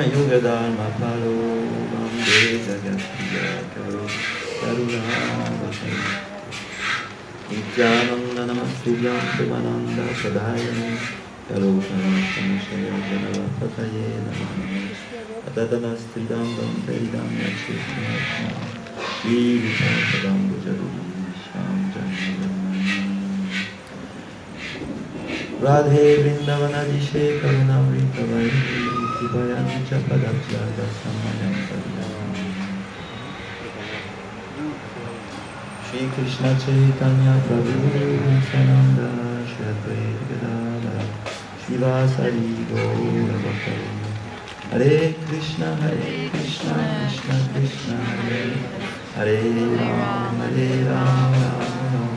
Yogadharma Palo Vande Jagatpriya Karo Karunavataye Nityananda Namasturyam Devananda Sadayane Karo Karunavataye Janavataye Namaha Atatanastridam Veridam Yakshishna Shri Visakhadam Bhujarudi Sham Janavamani Radhe Vrindavanaji Karunamrita Vairi Kibayancha Padachyada Samayam Padiyam Shri Krishna Chaitanya Prabhu Nityananda Shri Advaita Gadadhara Shivasari Gaura Bhaktari Hare Krishna Krishna Krishna Hare Hare Ram Ram Ram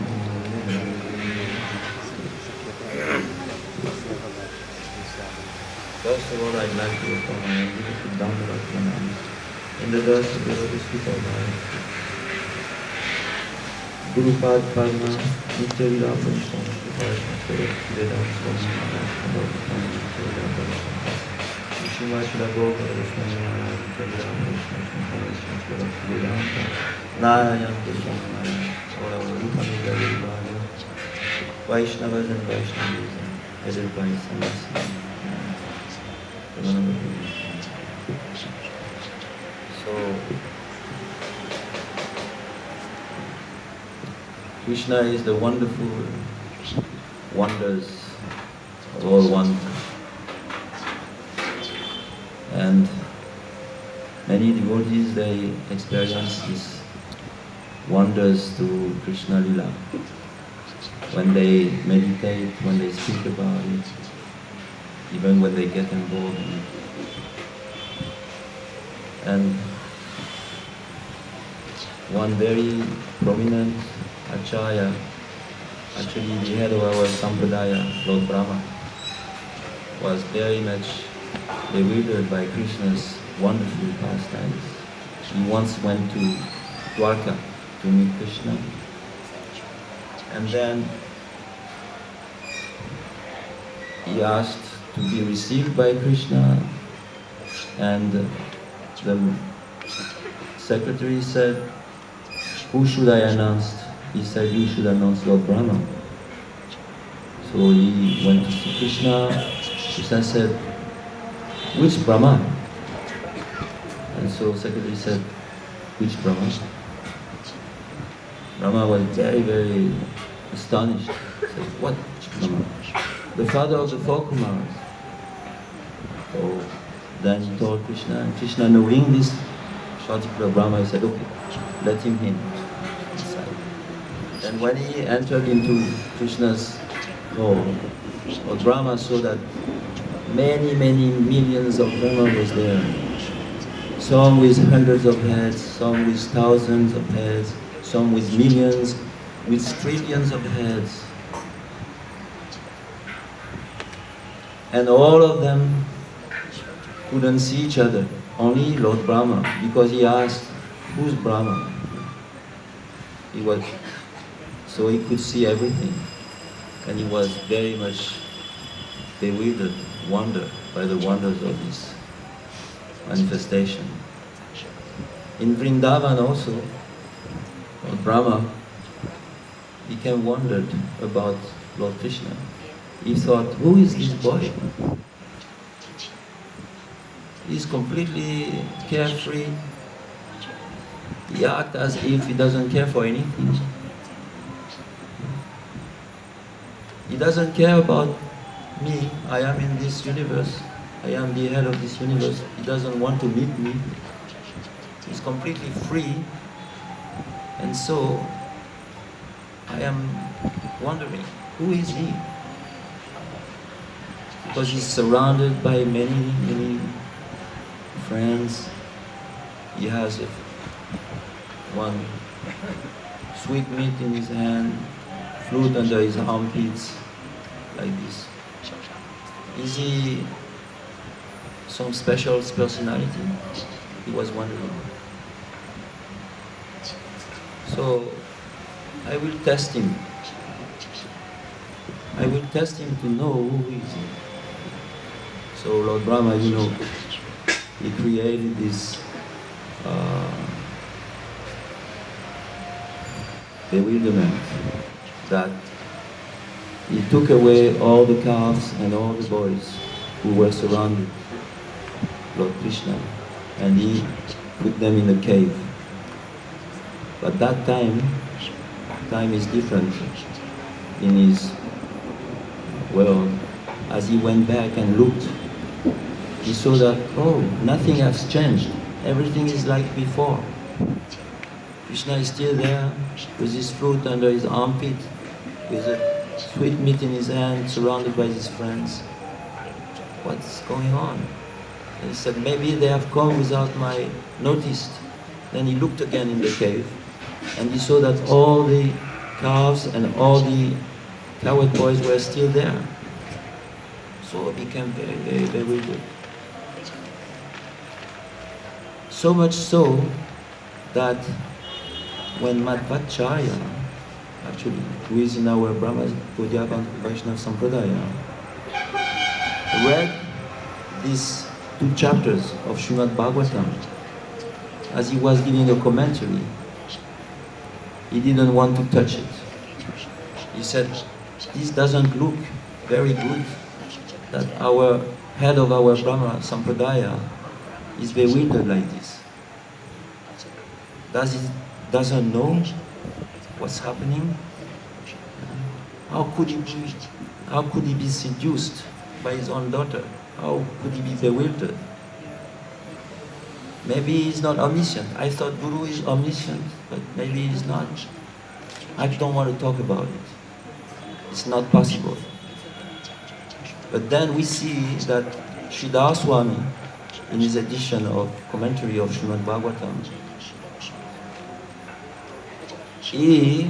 First of all, I'd like to offer my beautiful Dhammavat pranams in the verse of the Lotus feet of my Guru Pad Padma, Nitya Lila Parisham, Parisham Swarup, Vedam Swami Maharaj, Bhagavatam, Nitya Lila Parisham, Vishnu Shila Gopala Swami Maharaj, Nitya Lila Parisham, Parisham Swarup, Vedam, Narayan Krishna Maharaj, all our Rupa Nila Vivaya, Vaishnavas and Vaishnavis, headed by Sannyasi. So, Krishna is the wonderful wonders of all wonders. And many devotees, they experience these wonders through Krishna Lila. When they meditate, when they speak about it, even when they get involved in it. And one very prominent Acharya, actually the head of our Sampradaya, Lord Brahma, was very much bewildered by Krishna's wonderful pastimes. He once went to Dwarka to meet Krishna, and then he asked to be received by Krishna, and the secretary said, "Who should I announce?" He said, "You should announce Lord Brahma." So he went to see Krishna. Krishna said, "Which Brahma?" And so secretary said, "Which Brahma?" Brahma was very, very astonished. He said, "What Brahma?" "The father of the four Kumaras." So then he told Krishna, and Krishna, knowing this particular Brahma, he said, "Okay, let him in inside." And when he entered into Krishna's hall, Lord Brahma saw that many, many millions of Brahma was there. Some with hundreds of heads, some with thousands of heads, some with millions, with trillions of heads. And all of them couldn't see each other, only Lord Brahma, because he asked, "Who's Brahma?" So he could see everything, and he was very much bewildered, wondered by the wonders of this manifestation. In Vrindavan also, Lord Brahma became wondered about Lord Krishna. He thought, "Who is this boy? He's completely carefree. He acts as if he doesn't care for anything. He doesn't care about me. I am in this universe. I am the head of this universe. He doesn't want to meet me. He's completely free. And so, I am wondering, who is he?" Because he's surrounded by many, many friends. He has one sweet meat in his hand, flute under his armpits, like this. Is he some special personality? He was wondering. So I will test him. I will test him to know who he is. So Lord Brahma, you know, he created this bewilderment that he took away all the calves and all the boys who were surrounded Lord Krishna, and he put them in a cave. But that time is different in his world. As he went back and looked, he saw that, oh, nothing has changed. Everything is like before. Krishna is still there with his flute under his armpit, with a sweet meat in his hand, surrounded by his friends. What's going on? And he said, maybe they have come without my notice. Then he looked again in the cave, and he saw that all the calves and all the cowherd boys were still there. So he became very, very bewildered. So much so that when Madhvacharya, actually, who is in our Brahma Gaudiya Vaishnava Sampradaya, read these 2 chapters of Srimad Bhagavatam, as he was giving a commentary, he didn't want to touch it. He said, this doesn't look very good, that our head of our Brahma Sampradaya is bewildered like this. Doesn't know what's happening? How could he be seduced by his own daughter? How could he be bewildered? Maybe he's not omniscient. I thought Guru is omniscient, but maybe he's not. I don't want to talk about it. It's not possible. But then we see that Sridhar Swami, in his edition of commentary of Srimad Bhagavatam, he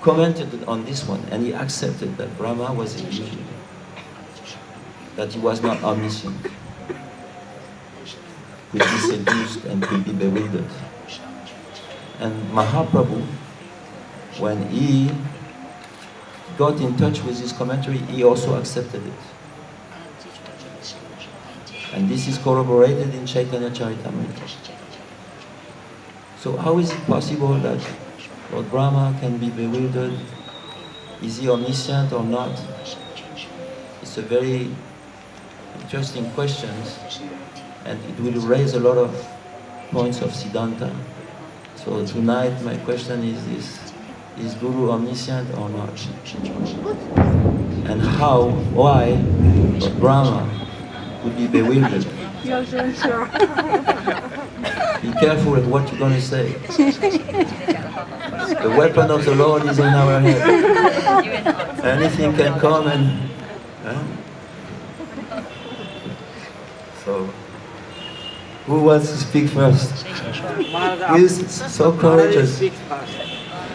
commented on this one, and he accepted that Brahma was a illusion, that he was not omniscient, could be seduced and could be bewildered. And Mahaprabhu, when he got in touch with his commentary, he also accepted it. And this is corroborated in Chaitanya Charitamrita. So how is it possible that Lord Brahma can be bewildered? Is he omniscient or not? It's a very interesting question, and it will raise a lot of points of Siddhanta. So tonight my question is this: is Guru omniscient or not? And why Lord Brahma would be bewildered? Be careful with what you're going to say. The weapon of the Lord is in our head. Anything can come and... So, who wants to speak first? Who is so courageous?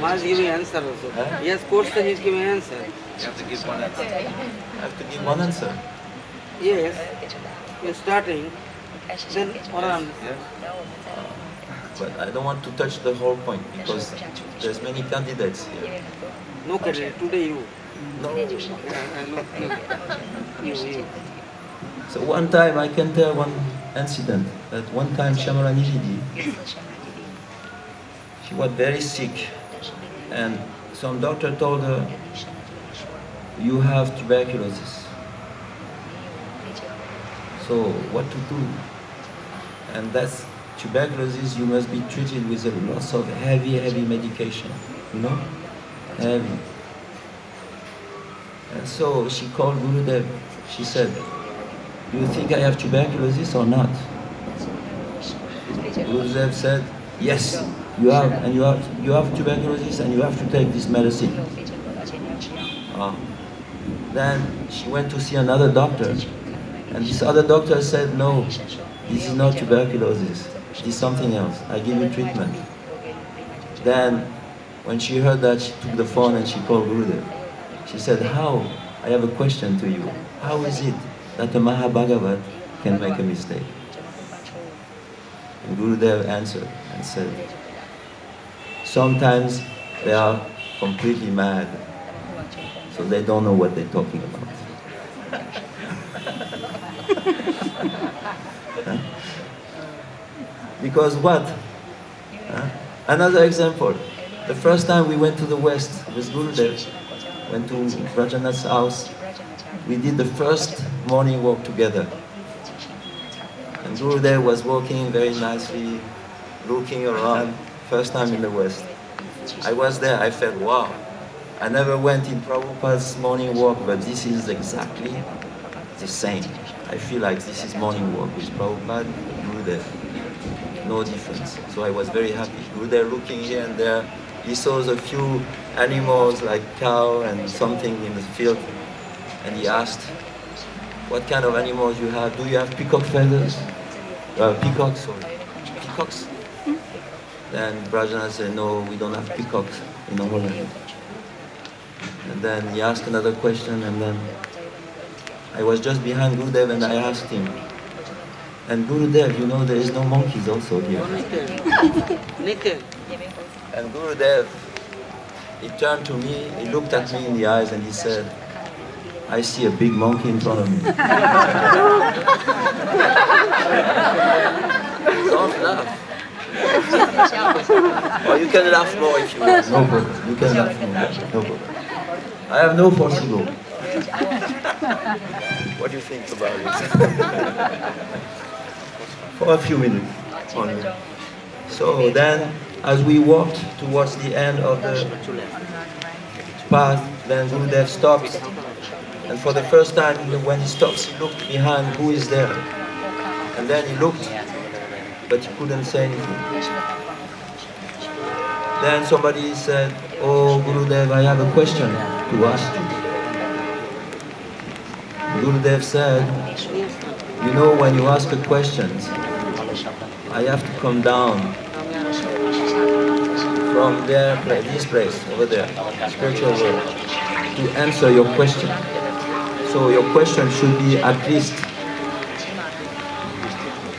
Maharaj is giving answer also. He has question, he is giving answer. You have to give one answer. I have to give one answer. Yes, you are starting. Then Maharaj. But I don't want to touch the whole point because there's many candidates here. No candidate, today you. No. You. So one time I can tell one incident that one time Shyamala Nidhi, she was very sick, and some doctor told her, you have tuberculosis. So what to do? And that's tuberculosis, you must be treated with lots of heavy medication, you know? Heavy. And so she called Gurudev. She said, do you think I have tuberculosis or not? Gurudev said, yes, you have, and you have tuberculosis and you have to take this medicine. Then she went to see another doctor, and this other doctor said, no, this is not tuberculosis, this is something else, I give you treatment. Then, when she heard that, she took the phone and she called Gurudev. She said, how? I have a question to you. How is it that a Mahabhagavat can make a mistake? And Gurudev answered and said, sometimes they are completely mad. so they don't know what they're talking about. Huh? Because what? Huh? Another example. The first time we went to the West with Gurudev, went to Rajanath's house, we did the first morning walk together. And Gurudev was walking very nicely, looking around, first time in the West. I was there, I felt, wow. I never went in Prabhupada's morning walk, but this is exactly the same. I feel like this is morning walk with Prabhupada, Gurudev. No difference. So I was very happy. Gurudev looking here and there. He saw a few animals like cow and something in the field. And he asked, what kind of animals you have? Do you have peacock feathers? Peacocks, sorry. Peacocks? Then Brajana said, no, we don't have peacocks in our land. And then he asked another question, and then I was just behind Gurudev and I asked him, and Gurudev, you know there is no monkeys also here. And Gurudev, he turned to me, he looked at me in the eyes and he said, I see a big monkey in front of me. Don't laugh. Or you can laugh more if you want. No problem. You can laugh more. No problem. I have no possible. What do you think about it? For a few minutes only. So then, as we walked towards the end of the path, then Gurudev stopped. And for the first time, when he stops, he looked behind, who is there? And then he looked, but he couldn't say anything. Then somebody said, oh Gurudev, I have a question to ask you. Gurudev said, you know, when you ask a question, I have to come down from there, this place, over there, spiritual world, to answer your question. So your question should be at least,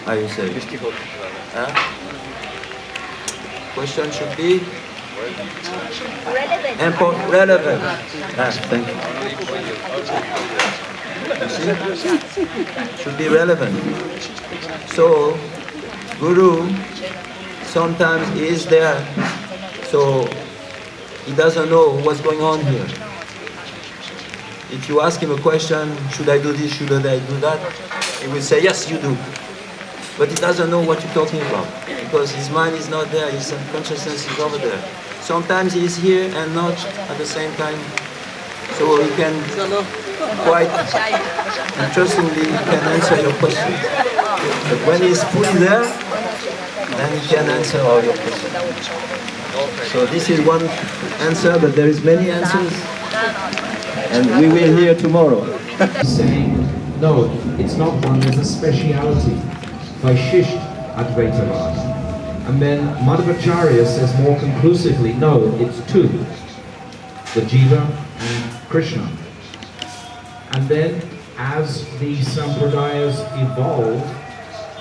how you say? Huh? Question should be relevant. Ah, thank you. You see? Should be relevant. So Guru sometimes he is there, so he doesn't know what's going on here. If you ask him a question, should I do this, should I do that? He will say, yes, you do. But he doesn't know what you're talking about, because his mind is not there, his consciousness is over there. Sometimes he is here and not at the same time. So he can quite interestingly can answer your questions. But when he's fully there, then he can answer all your questions. So this is one answer, but there is many answers. And we will hear tomorrow. Saying, no, it's not one, there's a speciality. Vaishisht Advaitavad. And then Madhvacharya says more conclusively, no, it's two. The Jiva and Krishna. And then as the sampradayas evolve,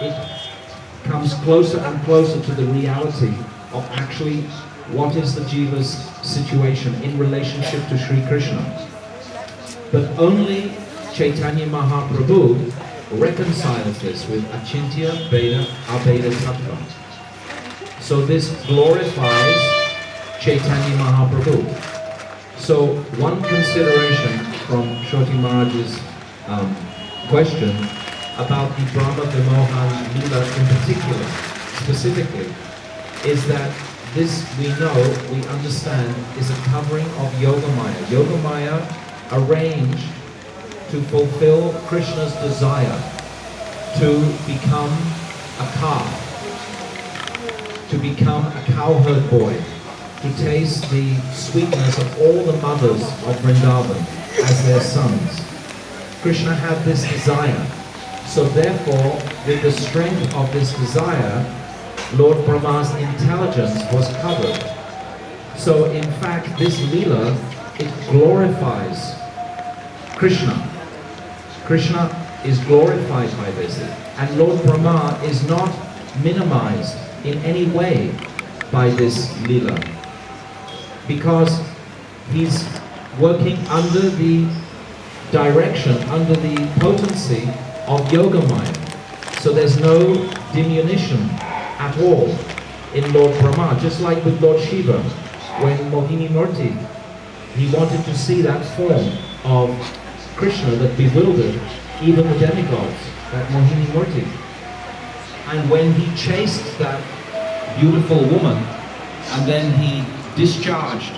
it comes closer and closer to the reality of actually what is the Jiva's situation in relationship to Sri Krishna. But only Chaitanya Mahaprabhu reconciles this with Achintya Veda Abheda Tattva. So this glorifies Chaitanya Mahaprabhu. So one consideration from Shoti Maharaj's question about the Brahma Vimohan Lila in particular, specifically, is that this we know, we understand, is a covering of Yogamaya. Yogamaya arranged to fulfill Krishna's desire to become a calf, to become a cowherd boy, to taste the sweetness of all the mothers of Vrindavan as their sons. Krishna had this desire. So therefore, with the strength of this desire, Lord Brahma's intelligence was covered. So in fact, this Leela, it glorifies Krishna. Krishna is glorified by this. And Lord Brahma is not minimized in any way by this Leela. Because he's working under the direction, under the potency of Yoga Maya. So there's no diminution at all in Lord Brahma, just like with Lord Shiva. When Mohini Murti, he wanted to see that form of Krishna that bewildered even the demigods, that Mohini Murti. And when he chased that beautiful woman, and then he discharged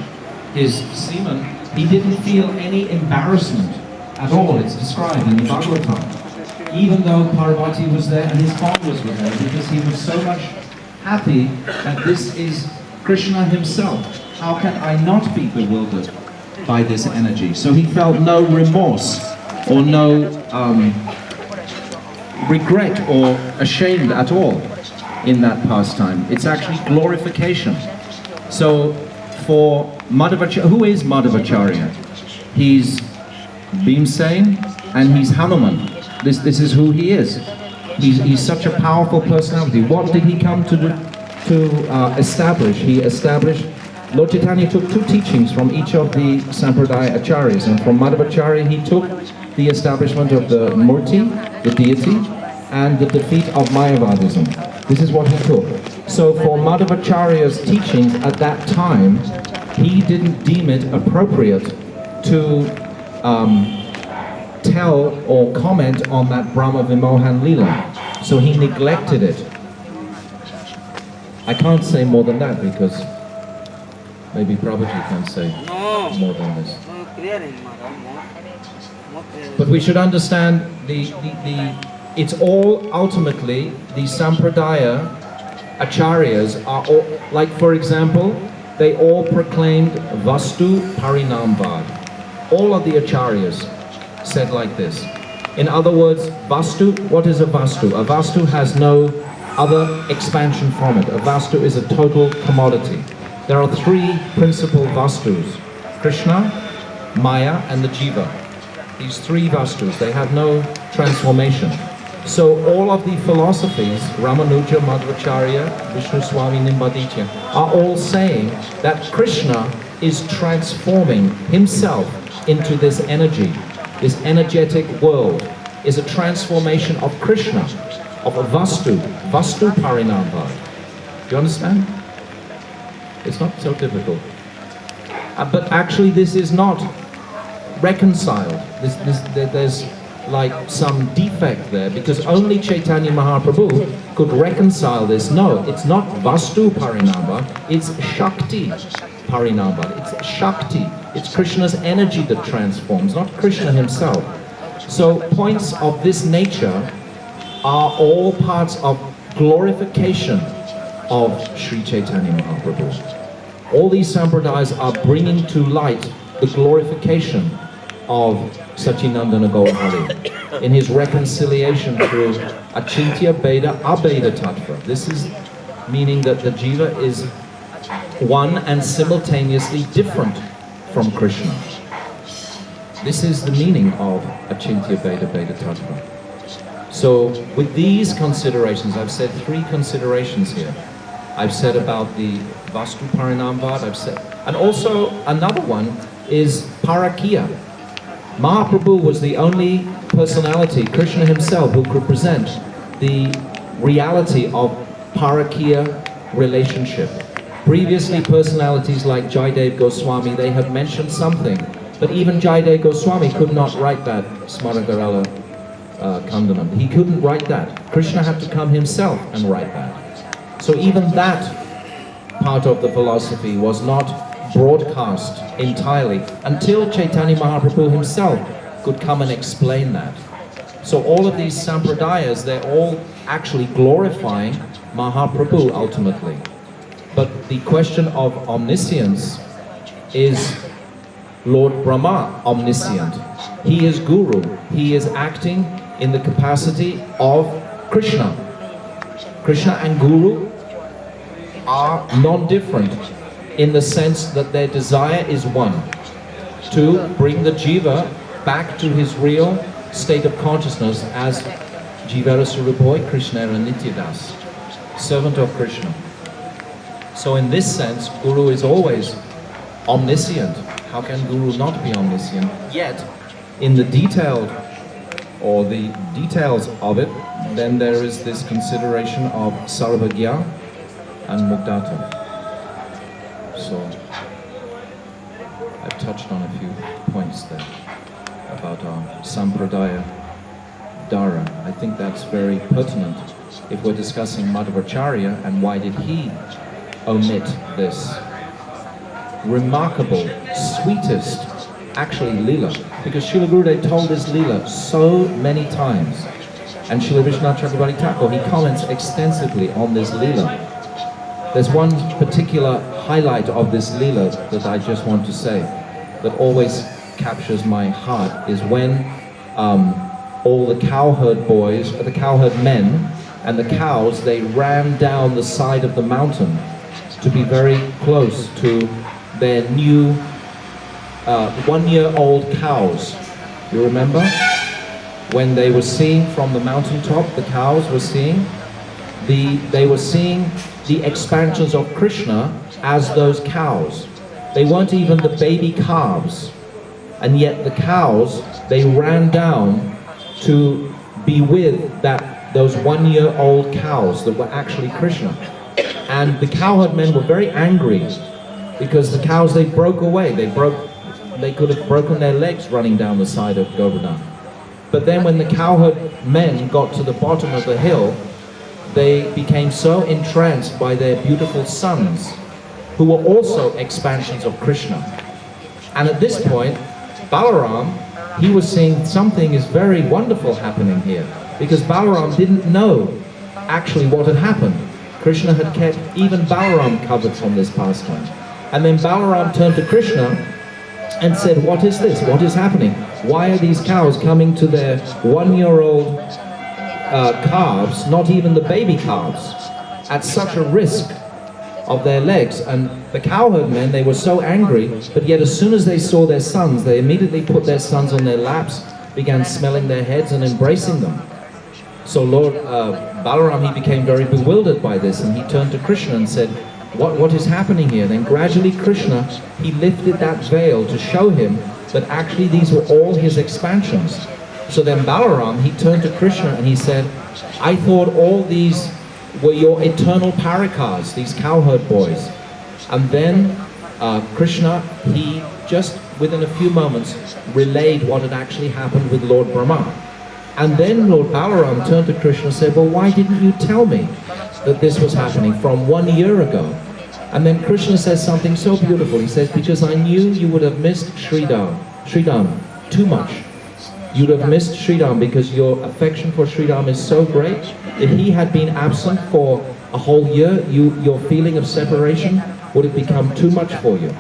his semen, he didn't feel any embarrassment at all. It's described in the Bhagavatam. Even though Parvati was there and his followers were there, because he was so much happy that this is Krishna himself. How can I not be bewildered by this energy? So he felt no remorse or no regret or ashamed at all in that pastime. It's actually glorification. So for Madhavacharya, who is Madhavacharya? He's Bhimsen and he's Hanuman. This is who he is. He's such a powerful personality. What did he come to establish? He established, Lord Chaitanya took two teachings from each of the Sampradaya Acharyas, and from Madhavacharya he took the establishment of the Murti, the deity, and the defeat of Mayavadism. This is what he took. So for Madhavacharya's teachings at that time, he didn't deem it appropriate to tell or comment on that Brahma Vimohan Leela. So he neglected it. I can't say more than that because maybe Prabhuji can say more than this. But we should understand it's all ultimately the Sampradaya Acharyas are all, like for example, they all proclaimed Vastu Parinamvad. All of the Acharyas said like this. In other words, Vastu, what is a Vastu? A Vastu has no other expansion from it. A Vastu is a total commodity. There are three principal Vastus: Krishna, Maya, and the Jiva. These three Vastus, they have no transformation. So all of the philosophies, Ramanuja, Madhvacharya, Vishnu Swami, Nimbaditya, are all saying that Krishna is transforming himself into this energy. This energetic world is a transformation of Krishna, of a Vastu, Vastu Parinambha. Do you understand? It's not so difficult. But actually this is not reconciled. There's like some defect there, because only Chaitanya Mahaprabhu could reconcile this. No, it's not Vastu Parinambha, it's Shakti Parinambha. It's Shakti. It's Krishna's energy that transforms, not Krishna himself. So points of this nature are all parts of glorification of Sri Chaitanya Mahaprabhu. All these sampradayas are bringing to light the glorification of Sachinandana Gaur Hari in his reconciliation through Achintya Beda Abeda Tattva. This is meaning that the jiva is one and simultaneously different from Krishna. This is the meaning of Achintya Beda Beda Tattva. So with these considerations, I've said three considerations here. I've said about the Vastu Parinambhad, I've said, and also another one is Parakiya. Mahaprabhu was the only personality, Krishna himself, who could present the reality of Parakiya relationship. Previously, personalities like Jayadev Goswami, they have mentioned something, but even Jayadev Goswami could not write that Smaragarala Kandanam. He couldn't write that. Krishna had to come himself and write that. So even that part of the philosophy was not broadcast entirely until Chaitanya Mahaprabhu himself could come and explain that. So all of these sampradayas, they're all actually glorifying Mahaprabhu ultimately. But the question of omniscience is Lord Brahma omniscient. He is Guru. He is acting in the capacity of Krishna. Krishna and Guru are non-different in the sense that their desire is one, to bring the jiva back to his real state of consciousness as Jivara Surabhoy Krishna Nityadas, servant of Krishna. So in this sense, Guru is always omniscient. How can Guru not be omniscient? Yet, in the detailed, or the details of it, then there is this consideration of Sarvagya and Mugdata. So, I've touched on a few points there about our Sampradaya Dara. I think that's very pertinent if we're discussing Madhvacharya and why did he omit this remarkable, sweetest, actually Leela. Because Srila Gurudev told this Leela so many times. And Srila Vishwanath Chakravarti Thakur, he comments extensively on this Leela. There's one particular highlight of this Leela that I just want to say, that always captures my heart, is when all the cowherd boys, the cowherd men, and the cows, they ran down the side of the mountain to be very close to their new one-year-old cows. You remember? When they were seeing from the mountaintop, the cows were seeing, they were seeing the expansions of Krishna as those cows. They weren't even the baby calves. And yet the cows, they ran down to be with those one-year-old cows that were actually Krishna. And the cowherd men were very angry because the cows, they broke away. They could have broken their legs running down the side of Govardhan. But then when the cowherd men got to the bottom of the hill, they became so entranced by their beautiful sons, who were also expansions of Krishna. And at this point, Balaram, he was seeing something is very wonderful happening here, because Balaram didn't know actually what had happened. Krishna had kept even Balaram covered from this pastime. And then Balaram turned to Krishna and said, what is this? What is happening? Why are these cows coming to their one-year-old calves, not even the baby calves, at such a risk of their legs? And the cowherd men, they were so angry, but yet as soon as they saw their sons, they immediately put their sons on their laps, began smelling their heads and embracing them. So Lord Balaram, he became very bewildered by this, and he turned to Krishna and said, what is happening here? Then gradually Krishna, he lifted that veil to show him that actually these were all his expansions. So then Balaram, he turned to Krishna and he said, I thought all these were your eternal parikars, these cowherd boys. And then Krishna, he just within a few moments relayed what had actually happened with Lord Brahma. And then Lord Balaram turned to Krishna and said, well, why didn't you tell me that this was happening from 1 year ago? And then Krishna says something so beautiful. He says, because I knew you would have missed Sridham too much. You'd have missed Sridham because your affection for Sridham is so great. If he had been absent for a whole year, your feeling of separation would have become too much for you.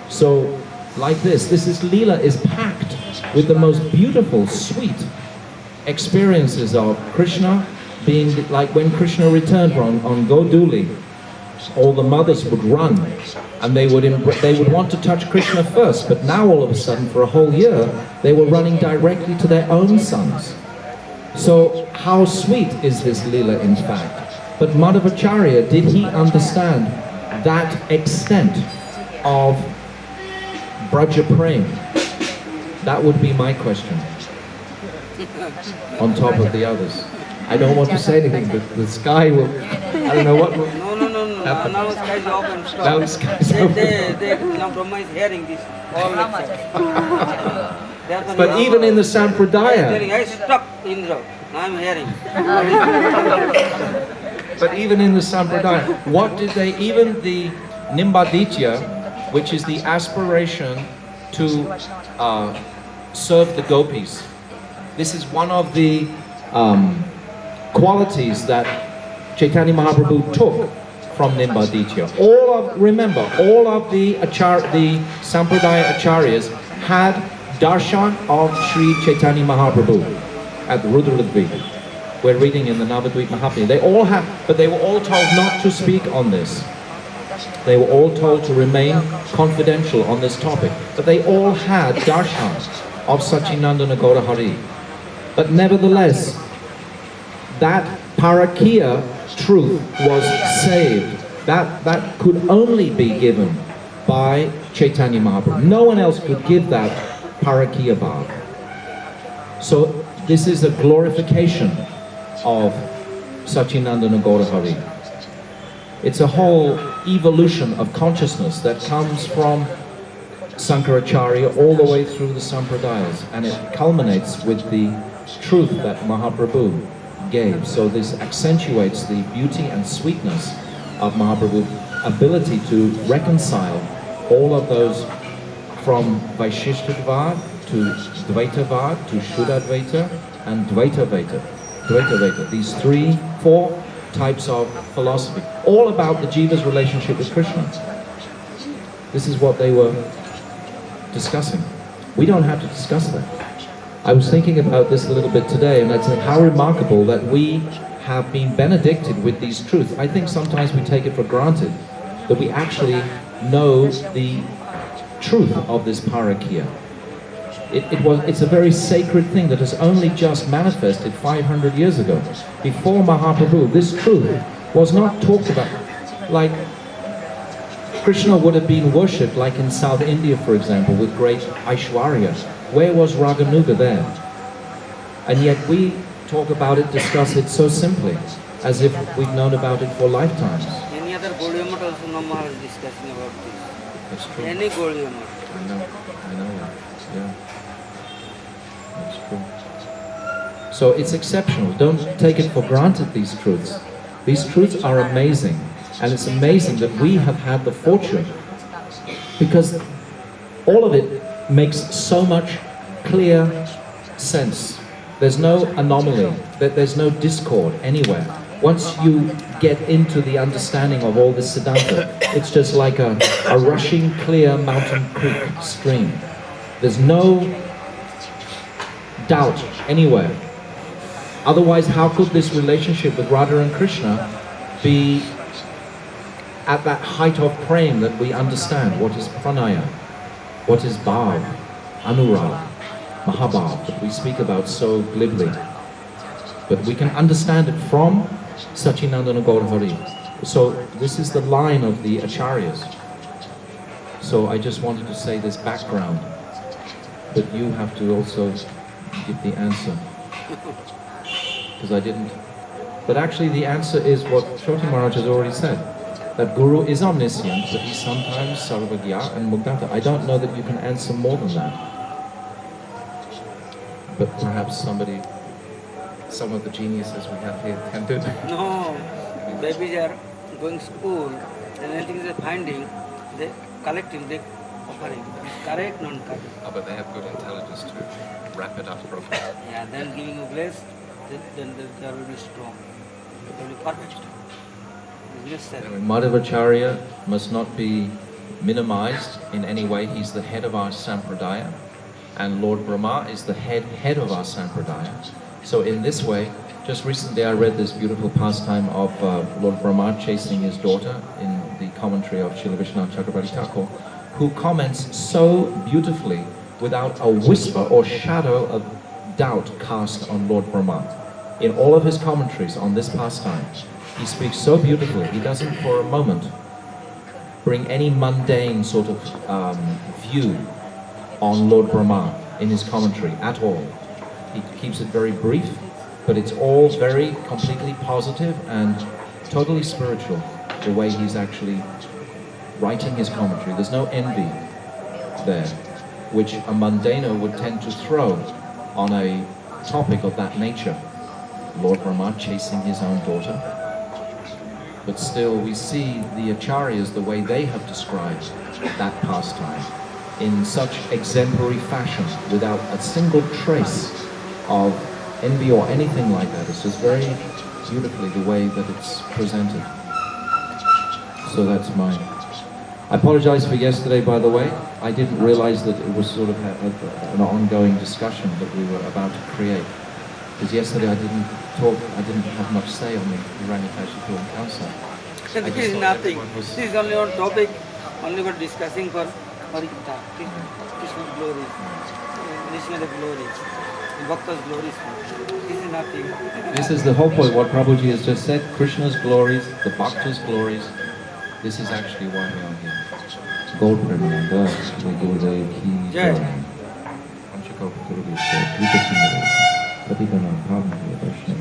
So, like this is Leela is packed with the most beautiful, sweet experiences of Krishna, being like when Krishna returned on Goduli, all the mothers would run and they would want to touch Krishna first, but now all of a sudden for a whole year they were running directly to their own sons. So how sweet is this Leela in fact? But Madhvacharya, did he understand that extent of Braja Prem? That would be my question, on top of the others. I don't want to say anything, but the sky will, I don't know what will happen. Now the sky is open. Stop. Now the sky is open. Now Brahma is hearing this. All But even in the Sampradaya, I stop, Indra. I'm hearing. but even in the Sampradaya, what did they, even the Nimbaditya, which is the aspiration to serve the gopis, this is one of the qualities that Chaitanya Mahaprabhu took from Nimbaditya. Remember, all of the Sampradaya Acharyas had darshan of Sri Chaitanya Mahaprabhu at Rudradvip. We're reading in the Navadvip Mahaprabhu. They all have, but they were all told not to speak on this. They were all told to remain confidential on this topic. But they all had darshan of Sachinandana Gaurahari. But nevertheless, that Parakya truth was saved. That could only be given by Chaitanya Mahaprabhu. No one else could give that Parakiya Bhav. So this is a glorification of Sachinandana Gaurahari. It's a whole evolution of consciousness that comes from Sankaracharya all the way through the Sampradayas, and it culminates with the truth that Mahaprabhu gave. So this accentuates the beauty and sweetness of Mahaprabhu's ability to reconcile all of those from Vaishishtadvaita to Dvaitavada to Shuddhadvaita and Dvaitaveda. These four types of philosophy, all about the jiva's relationship with Krishna. This is what they were discussing. We don't have to discuss that. I was thinking about this a little bit today, and I'd say how remarkable that we have been benedicted with these truths. I think sometimes we take it for granted that we actually know the truth of this Parakiya. It's a very sacred thing that has only just manifested 500 years ago. Before Mahaprabhu, this truth was not talked about. Like, Krishna would have been worshipped like in South India, for example, with great Aishwarya. Where was Raganuga there? And yet we talk about it, discuss it so simply, as if we've known about it for lifetimes. Any other Gaudiya Math also no Maharaj discussing about this. That's true. Any Gaudiya Math. I know that. Yeah. That's true. So it's exceptional. Don't take it for granted, these truths. These truths are amazing. And it's amazing that we have had the fortune, because all of it makes so much clear sense. There's no anomaly, there's no discord anywhere. Once you get into the understanding of all this Siddhanta, it's just like a rushing, clear mountain creek stream. There's no doubt anywhere. Otherwise, how could this relationship with Radha and Krishna be at that height of prema that we understand what is pranaya, what is bhav, anurag, mahabhav, that we speak about so glibly. But we can understand it from Sachinandana Gaurahari. So this is the line of the acharyas. So I just wanted to say this background, but you have to also give the answer. Because I didn't. But actually the answer is what Shoti Maharaj has already said. That Guru is omniscient, but he's sometimes Sarvagya and Mugdata. I don't know that you can answer more than that. But perhaps some of the geniuses we have here can do that. No, babies are going school and anything they're finding, they collecting, they offering. Correct, non-correct. Oh, but they have good intelligence to wrap it up properly. Yeah, then giving a bless, then they will be strong. They will be perfect. Anyway, Madhavacharya must not be minimized in any way. He's the head of our Sampradaya, and Lord Brahma is the head of our Sampradaya. So in this way, just recently I read this beautiful pastime of Lord Brahma chasing his daughter in the commentary of Srila Vishwanath Chakrabarti Thakur, who comments so beautifully without a whisper or shadow of doubt cast on Lord Brahma. In all of his commentaries on this pastime, he speaks so beautifully. He doesn't for a moment bring any mundane sort of view on Lord Brahma in his commentary at all. He keeps it very brief, but it's all very completely positive and totally spiritual, the way he's actually writing his commentary. There's no envy there, which a mundaner would tend to throw on a topic of that nature. Lord Brahma chasing his own daughter. But still we see the acharyas, the way they have described that pastime in such exemplary fashion, without a single trace of envy or anything like that. It's just very beautifully the way that it's presented. So that's mine. I apologize for yesterday, by the way. I didn't realize that it was sort of an ongoing discussion that we were about to create. Because yesterday I didn't have much say on the Hiranyakashipu and Kamsa. This is nothing. This is only on topic, only for discussing for Harikatha, Krishna's glories, Krishna's glories, Bhakta's glories. This is nothing. This is the whole point, what Prabhuji has just said, Krishna's glories, the Bhakta's glories. This is actually why we are here. गौर प्रेमानंद श्री गुरुदेव की जय। जय। अंशिका गुरुदेव द्वितीय सिंह प्रतिगमन भाव में दर्शन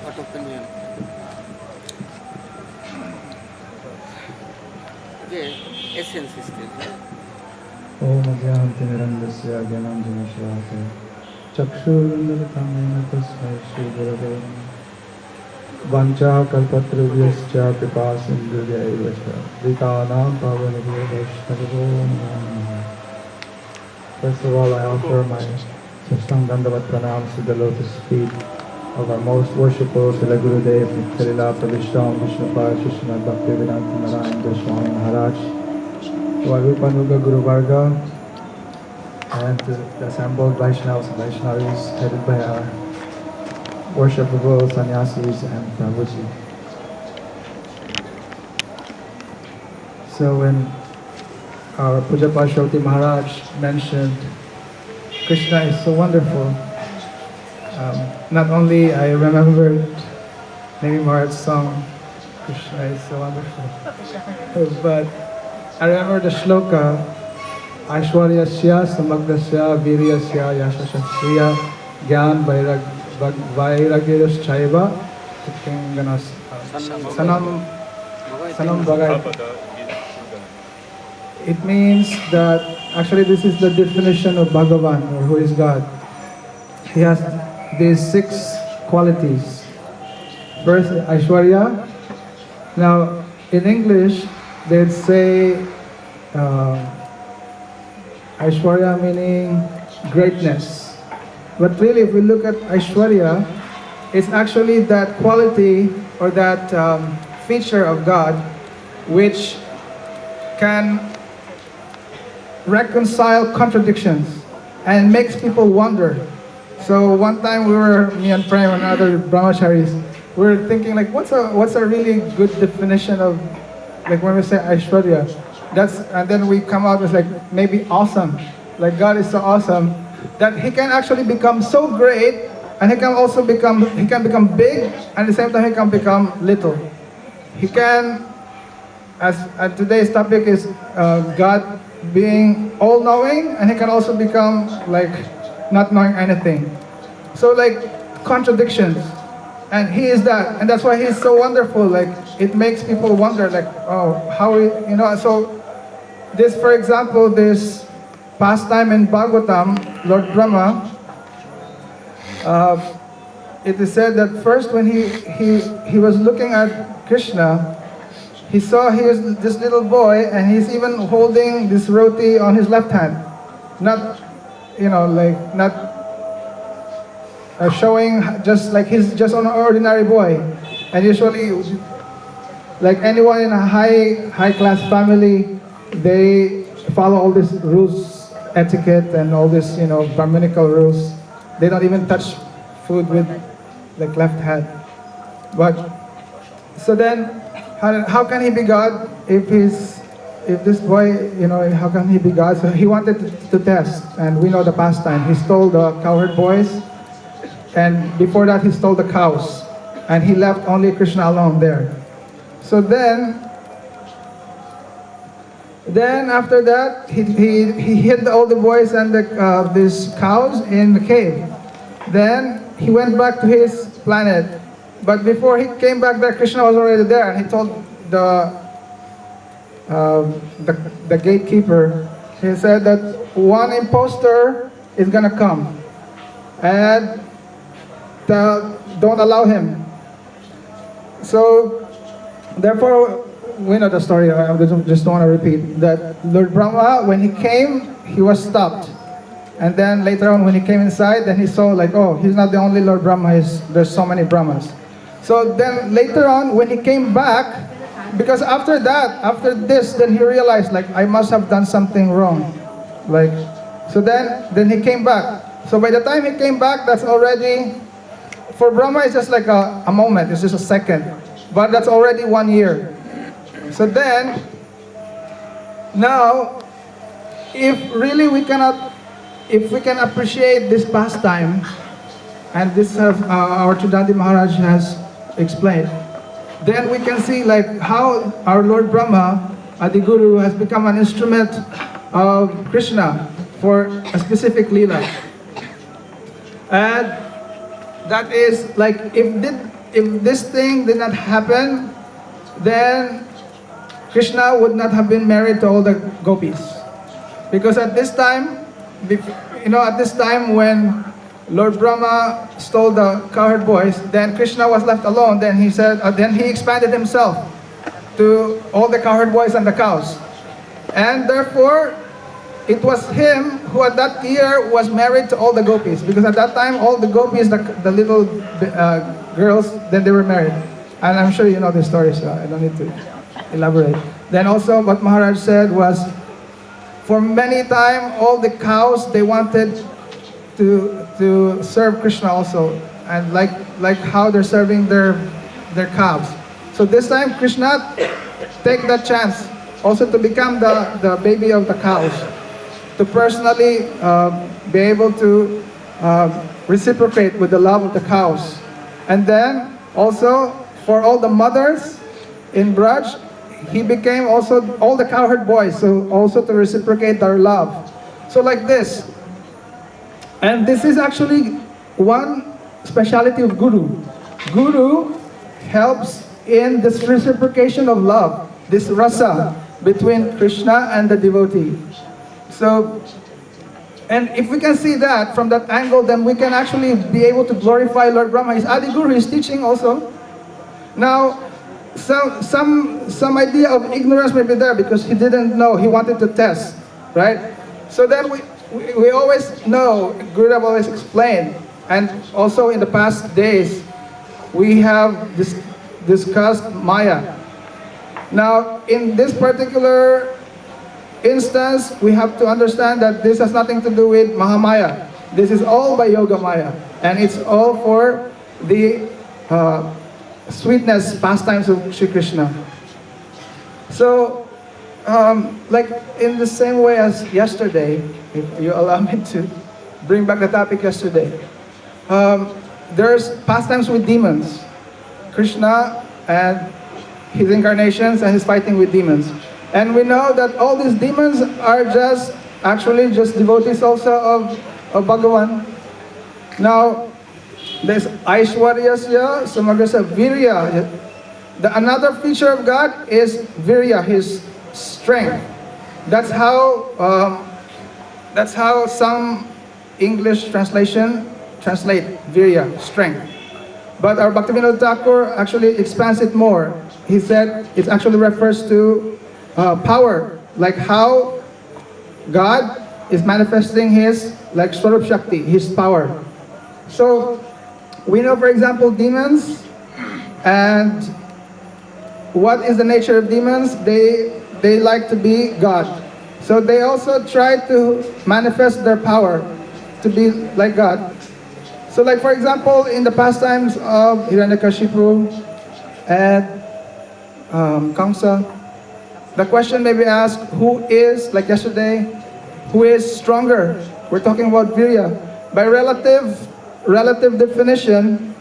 What opinion? Okay, essence is there. ओम ज्ञानतिमिरन्दस्य ज्ञानाञ्जनशलाकया चक्षुरुन्मिलितं येन तस्मै श्रीगुरवे नमः। वाञ्छाकल्पतरुभ्यश्च कृपासिन्धुभ्यैव च पतितानां पावनेभ्यो वैष्णवेभ्यो नमो नमः। First of all, I offer my Satsang Dandavat Pranams to the lotus feet of our most worshipful Srila Gurudev, Srila Pravishram Vishnupad Srishmad Bhaktivedanta Narayan Swami Maharaj, to our Rupanuga Guru Varga, and to the assembled Vaishnavas and Vaishnavis headed by our worshipful sannyasis and Prabhuji. So when our Puja Parshvati Maharaj mentioned Krishna is so wonderful, not only I remembered Nemi Maharaj's song, Krishna is so wonderful, but I remember the shloka, Aishwaryasya Samagdasya Viryasya Yashashasya Gyan Vairagyas Chaiva Sanam Bhagavad. It means that actually this is the definition of Bhagavan, or who is God. He has these 6 qualities. First, Aishwarya. Now, in English, they'd say Aishwarya meaning greatness. But really, if we look at Aishwarya, it's actually that quality or that feature of God which can reconcile contradictions and makes people wonder. So one time me and Prem and other brahmacharis, we were thinking like, what's a really good definition of, like when we say Aishwarya, and then we come out with like maybe awesome. Like God is so awesome that He can actually become so great, and He can become big, and at the same time He can become little. He can, as today's topic is God being all-knowing, and He can also become like not knowing anything. So like contradictions, and He is that, and that's why He's so wonderful. Like it makes people wonder, like, oh, how So this, for example, this pastime in Bhagavatam, Lord Brahma, it is said that first when he was looking at Krishna, he saw he was this little boy, and he's even holding this roti on his left hand, not, not showing just like he's just an ordinary boy. And usually, like anyone in a high class family, they follow all these rules, etiquette, and all this Brahminical rules. They don't even touch food with like left hand. But so then, how can he be God if this boy, how can he be God? So he wanted to test, and we know the pastime. He stole the cowherd boys, and before that he stole the cows, and he left only Krishna alone there. So then after that, he hid all the boys and these cows in the cave. Then he went back to his planet. But before he came back there, Krishna was already there, and he told the gatekeeper, he said that one imposter is gonna come, and don't allow him. So therefore, we know the story. I just don't want to repeat that. Lord Brahma, when he came, he was stopped. And then later on, when he came inside, then he saw like, oh, he's not the only Lord Brahma, there's so many Brahmas. So then later on, when he came back, because after this, then he realized like, I must have done something wrong. Like, so then he came back. So by the time he came back, that's already, for Brahma, it's just like a moment, it's just a second. But that's already 1 year. So then, now, if we can appreciate this pastime, and this our Chudandi Maharaj has explained, then we can see like how our Lord Brahma, Adiguru, has become an instrument of Krishna for a specific leela. And that is like if this thing did not happen, then Krishna would not have been married to all the gopis. Because at this time, at this time when Lord Brahma stole the cowherd boys, then Krishna was left alone. Then he said, then he expanded himself to all the cowherd boys and the cows. And therefore, it was him who at that year was married to all the gopis. Because at that time, all the gopis, the little girls, then they were married. And I'm sure you know the story, so I don't need to elaborate. Then also what Maharaj said was, for many time, all the cows, they wanted to serve Krishna also. And like how they're serving their calves. So this time, Krishna take that chance also to become the baby of the cows. To personally be able to reciprocate with the love of the cows. And then also for all the mothers in Braj, he became also all the cowherd boys, so also to reciprocate their love. So like this. And this is actually one speciality of Guru. Guru helps in this reciprocation of love, this rasa between Krishna and the devotee. So, and if we can see that from that angle, then we can actually be able to glorify Lord Brahma. His Adi Guru is teaching also. Now, some idea of ignorance may be there because he didn't know, he wanted to test, right? So then we always know, Gurudev always explained, and also in the past days, we have discussed Maya. Now, in this particular instance, we have to understand that this has nothing to do with Mahamaya. This is all by Yoga Maya. And it's all for the sweetness, pastimes of Shri Krishna. So, like in the same way as yesterday, if you allow me to bring back the topic yesterday, there's pastimes with demons. Krishna and his incarnations and his fighting with demons. And we know that all these demons are actually just devotees also of Bhagavan. Now, there's Aishwaryasya, Samagrasa, Virya. Another feature of God is Virya, his strength. That's how some English translation translate Virya, strength. But our Bhaktivinoda Thakur actually expands it more. He said it actually refers to power, like how God is manifesting his, like Swarup Shakti, his power. So we know, for example, demons, and what is the nature of demons? They like to be God. So they also try to manifest their power to be like God. So like for example, in the pastimes of Hiranyakashipu and Kamsa, the question may be asked, who is, like yesterday, who is stronger? We're talking about Virya. By relative definition,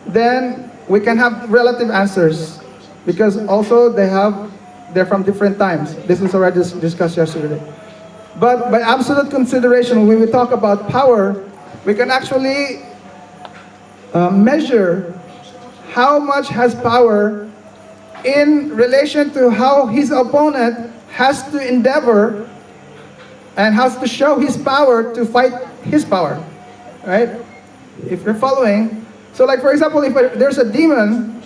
then we can have relative answers. Because also they're from different times. This was already discussed yesterday. But by absolute consideration, when we talk about power, we can actually measure how much has power in relation to how his opponent has to endeavor and has to show his power to fight his power, right? If you're following. So like for example, if there's a demon,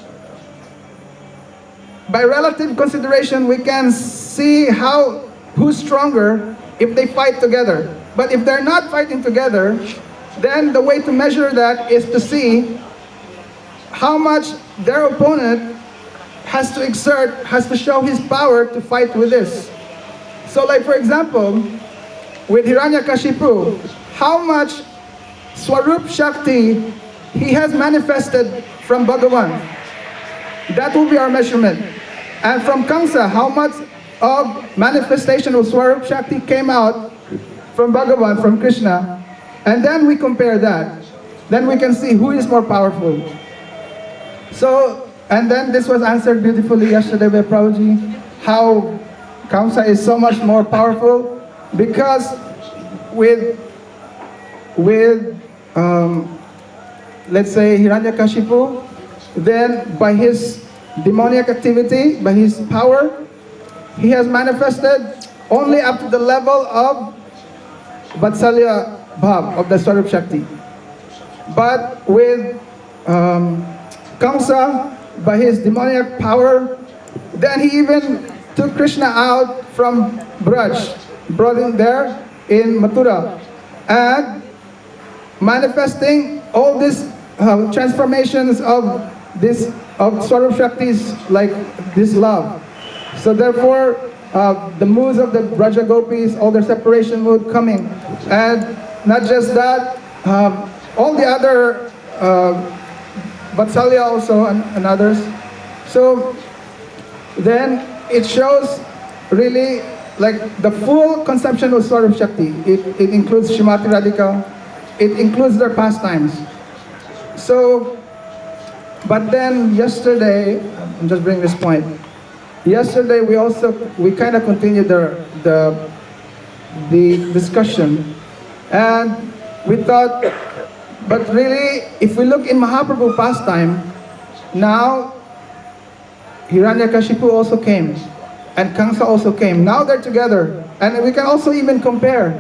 by relative consideration, we can see who's stronger if they fight together. But if they're not fighting together, then the way to measure that is to see how much their opponent has to exert, has to show his power to fight with this. So like for example, with Hiranyakashipu, how much Swarup Shakti he has manifested from Bhagavan. That will be our measurement. And from Kamsa, how much of manifestation of Swarup Shakti came out from Bhagavan, from Krishna. And then we compare that. then we can see who is more powerful. So, and then this was answered beautifully yesterday by Prabhuji, how Kamsa is so much more powerful because with let's say Hiranyakashipu, then by his demoniac activity, by his power, he has manifested only up to the level of Vatsalya Bhav, of the Swarup Shakti. But with Kamsa, by his demoniac power, then he even took Krishna out from Braj, brought him there in Mathura, and manifesting all these transformations of Swarup Shakti's, like this love. So therefore, the moods of the Braja Gopis, all their separation mood coming, and not just that, all the other Vatsalya also and others. So then it shows really like the full conception of Swarup Shakti. It includes Shrimati Radhika, it includes their pastimes. So, but then yesterday, I'm just bringing this point. Yesterday we kind of continued the discussion, and we thought, but really, if we look in Mahaprabhu pastime, now Hiranyakashipu also came, and Kamsa also came. Now they're together, and we can also even compare.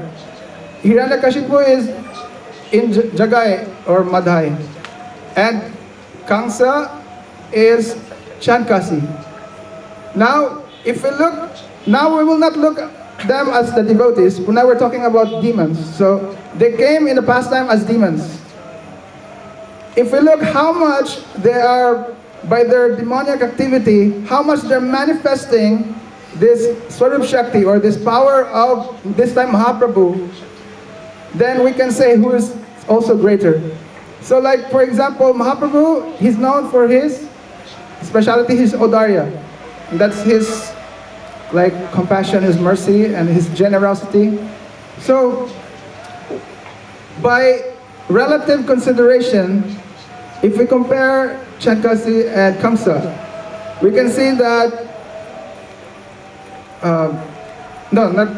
Hiranyakashipu is in Jagai or Madhai, and Kamsa is Chankasi. Now, if we look, now we will not look at them as the devotees. Now we're talking about demons. So they came in the pastime as demons. If we look how much they are, by their demoniac activity, how much they're manifesting this Swarup Shakti, or this power of this time Mahaprabhu, then we can say who is also greater. So like, for example, Mahaprabhu, he's known for his speciality, his Odarya. That's his like compassion, his mercy, and his generosity. So by relative consideration, if we compare Chankasi and Kamsa, we can see that no, not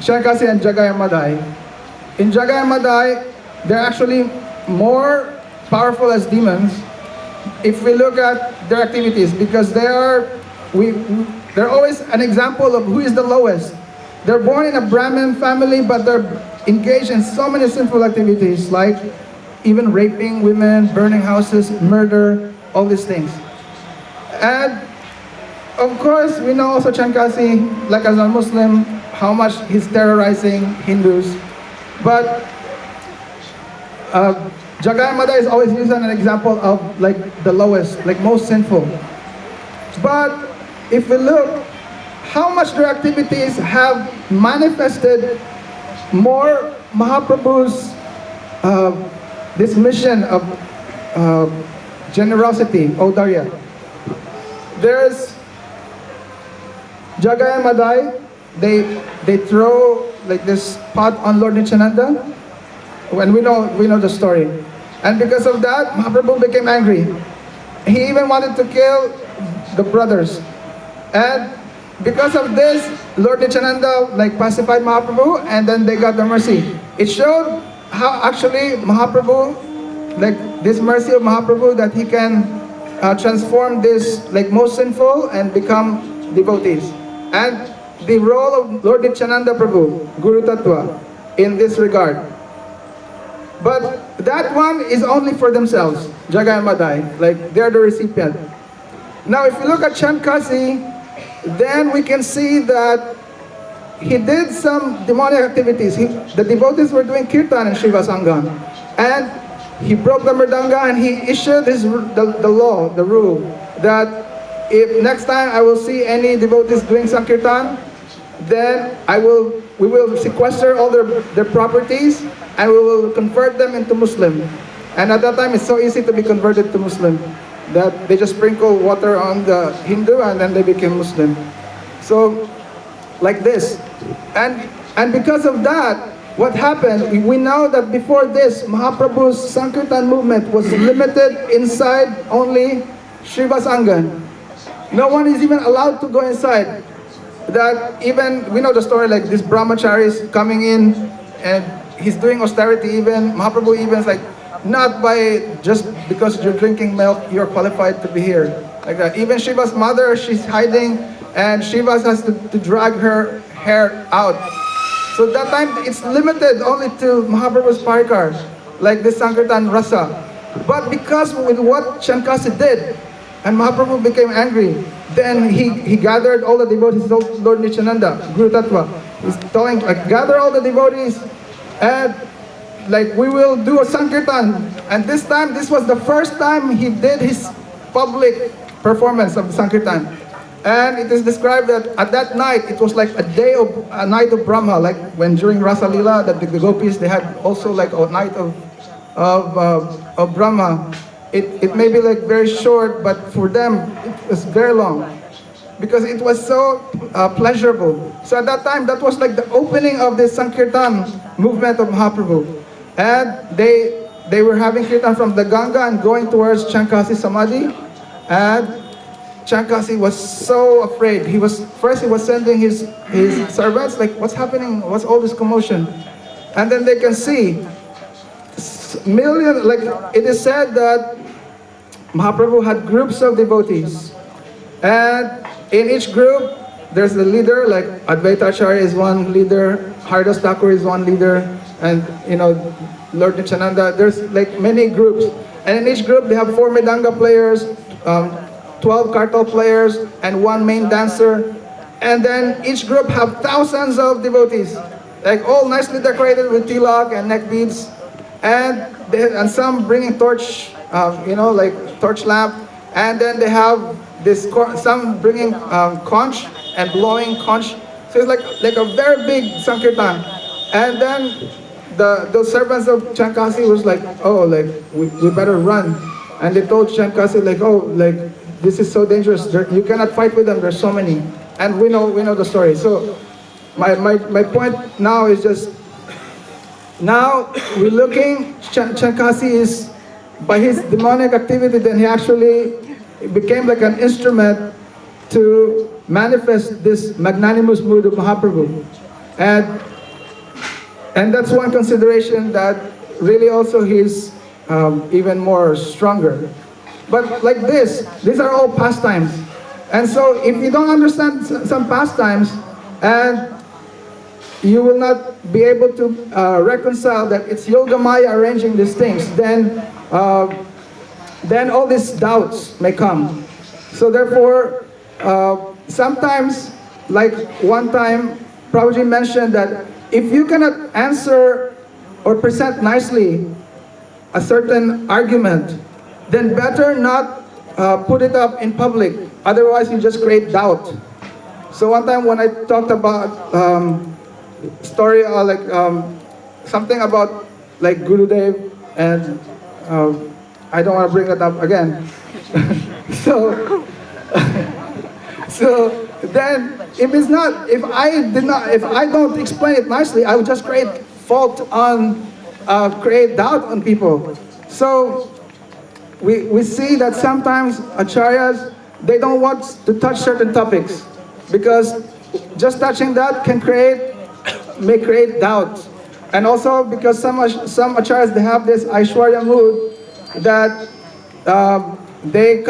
Chankasi and Jagai and Madhai. In Jagai and Madhai, they're actually more powerful as demons if we look at their activities, because they're always an example of who is the lowest. They're born in a Brahmin family, but they're engaged in so many sinful activities, like even raping women, burning houses, murder, all these things. And of course, we know also Chankasi, like as a Muslim, how much he's terrorizing Hindus. But Jagai Mada is always used as an example of like the lowest, like most sinful. But if we look how much their activities have manifested more Mahaprabhu's this mission of generosity, Audarya. There's Jagai and Madai, they throw like this pot on Lord Nityananda, and we know the story. And because of that, Mahaprabhu became angry. He even wanted to kill the brothers. And because of this, Lord Nityananda like pacified Mahaprabhu, and then they got the mercy. It showed how actually Mahaprabhu, like this mercy of Mahaprabhu, that he can transform this like most sinful and become devotees. And the role of Lord Nityananda Prabhu, Guru Tattva, in this regard. But that one is only for themselves, Jagai and Madai, like they're the recipient. Now if you look at Chankasi, then we can see that he did some demonic activities. The devotees were doing kirtan in Shiva Sangam, and he broke the mridanga, and he issued the law, the rule, that if next time I will see any devotees doing Sankirtan, then we will sequester all their properties, and we will convert them into Muslim. And at that time, it's so easy to be converted to Muslim that they just sprinkle water on the Hindu and then they became Muslim. So, like this. And because of that, what happened, we know that before this, Mahaprabhu's Sankirtan movement was limited inside only Srivas Angan. No one is even allowed to go inside. That even, we know the story, like this brahmachari is coming in and he's doing austerity even. Mahaprabhu even is like, not by just because you're drinking milk, you're qualified to be here. Like that. Even Shiva's mother, she's hiding and Shiva has to drag her hair out. So that time, it's limited only to Mahaprabhu's parikar, like this Sankirtan Rasa. But because with what Shankasi did, and Mahaprabhu became angry, then he gathered all the devotees, he told Lord Nityananda, Guru Tattva, he's telling, like, gather all the devotees, and like, we will do a Sankirtan. And this time, this was the first time he did his public performance of the Sankirtan. And it is described that at that night, it was like a night of Brahma, like when during Rasa Lila, that the gopis, they had also like a night of Brahma. It may be like very short, but for them, it was very long. Because it was so pleasurable. So at that time, that was like the opening of the Sankirtan movement of Mahaprabhu. And they were having kirtan from the Ganga and going towards Shankasi Samadhi. And Shankasi was so afraid. First he was sending his servants, like, what's happening? What's all this commotion? And then they can see millions, like it is said that Mahaprabhu had groups of devotees. And in each group, there's a leader, like Advaita Acharya is one leader, Haridas Thakur is one leader, and Lord Nityananda, there's like many groups. And in each group, they have 4 Mridanga players, 12 kartal players, and 1 main dancer. And then each group have thousands of devotees, like all nicely decorated with tilak and neck beads. And some bringing torch, like torch lamp. And then they have some bringing conch and blowing conch. So it's like a very big Sankirtan. And then the servants of Shankasi was like, oh, like we better run. And they told Shankasi, like, oh, like this is so dangerous. You cannot fight with them. There's so many. And we know the story. So my point now is just, now we're looking, Shankasi is, by his demonic activity, then he actually became like an instrument to manifest this magnanimous mood of Mahaprabhu. And that's one consideration that really also he's even more stronger. But like these are all pastimes. And so if you don't understand some pastimes, and you will not be able to reconcile that it's Yoga Maya arranging these things, then all these doubts may come. So therefore, sometimes, like one time, Prabhuji mentioned that if you cannot answer or present nicely a certain argument, then better not put it up in public. Otherwise, you just create doubt. So one time when I talked about story, something about like Gurudev, and I don't want to bring that up again. So then, if I don't explain it nicely, I would just create create doubt on people. So we see that sometimes acharyas, they don't want to touch certain topics, because just touching that may create doubt. And also because some acharyas, they have this Aishwarya mood that they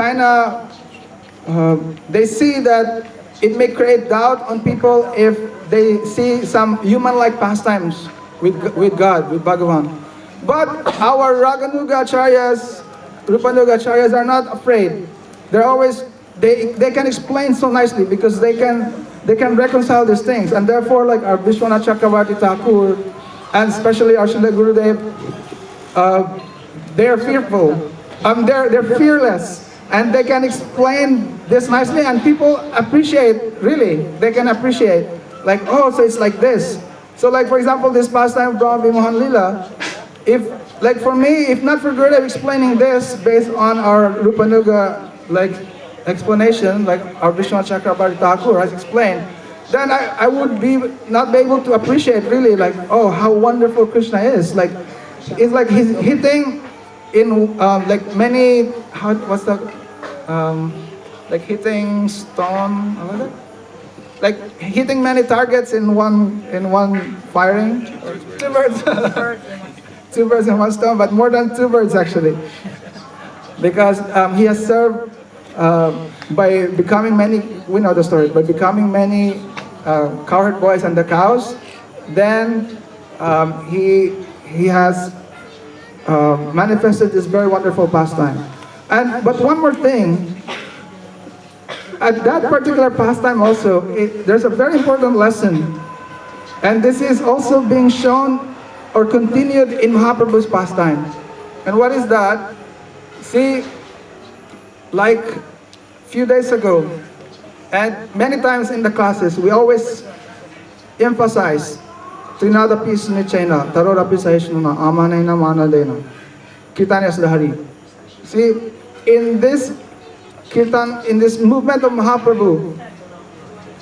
they see that it may create doubt on people if they see some human-like pastimes with God, with Bhagavan. But our Raganuga acharyas, Rupanuga acharyas are not afraid. They're always, they can explain so nicely, because they can reconcile these things. And therefore, like our Vishwanath Chakravarti Thakur, and especially our Srila Gurudev, they're fearful. They're fearless. And they can explain this nicely, and people appreciate, really. They can appreciate, like, oh, so it's like this. So like, for example, this pastime of Brahma Vimohan Lila, for me, if not for Gurudev explaining this based on our Rupanuga, like, explanation, like our Vishwanath Chakravarti Thakur has explained, then I would not be able to appreciate really like, oh, how wonderful Krishna is. Like, it's like he's hitting in like many, what's the, like hitting stone, what is it? Like hitting many targets in one firing. Two birds. Two birds in one stone, but more than two birds actually. Because he has served by becoming many, we know the story, by becoming many cowherd boys and the cows, then he has manifested this very wonderful pastime. But one more thing, at that particular pastime also, there's a very important lesson, and this is also being shown or continued in Mahaprabhu's pastime. And what is that? See, like a few days ago, and many times in the classes, we always emphasize Trinada Pis Nichena, Tarora Pis Aishnuna, Amanena Manadena, Kirtanyas Lahari. See, in this Kirtan, in this movement of Mahaprabhu,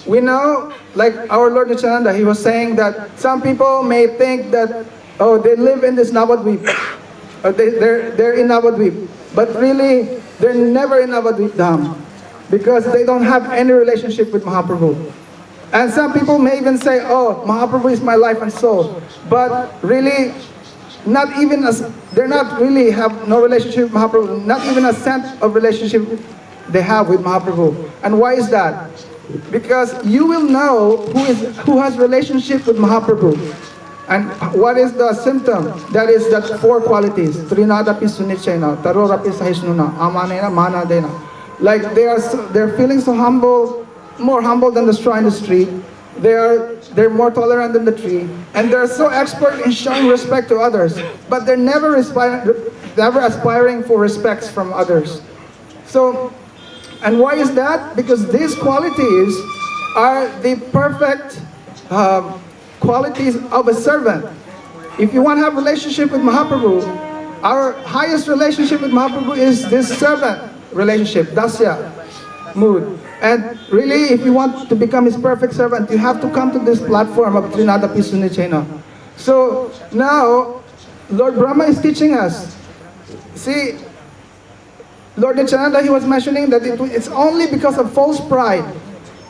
we know, like our Lord Nityananda, he was saying that some people may think that, oh, they live in this Navadvip, or they're in Navadvip, but really, they're never in Navadvip Dham, because they don't have any relationship with Mahaprabhu. And some people may even say, oh, Mahaprabhu is my life and soul, but really, not even as, they're not really have no relationship with Mahaprabhu, not even a cent of relationship they have with Mahaprabhu. And why is that? Because you will know who has relationship with Mahaprabhu. And what is the symptom? That is that four qualities. Trinada Pisunichena, Tarora Pisahishnuna, Amanena Manadena. Like they're feeling so humble, more humble than the straw in the street. They're more tolerant than the tree, and they're so expert in showing respect to others, but they're never aspiring for respects from others. So, and why is that? Because these qualities are the perfect qualities of a servant. If you want to have a relationship with Mahaprabhu, our highest relationship with Mahaprabhu is this servant relationship, dasya mood. And really, if you want to become his perfect servant, you have to come to this platform of Trinada Pisunichena. So now, Lord Brahma is teaching us. See, Lord Nityananda, he was mentioning that it's only because of false pride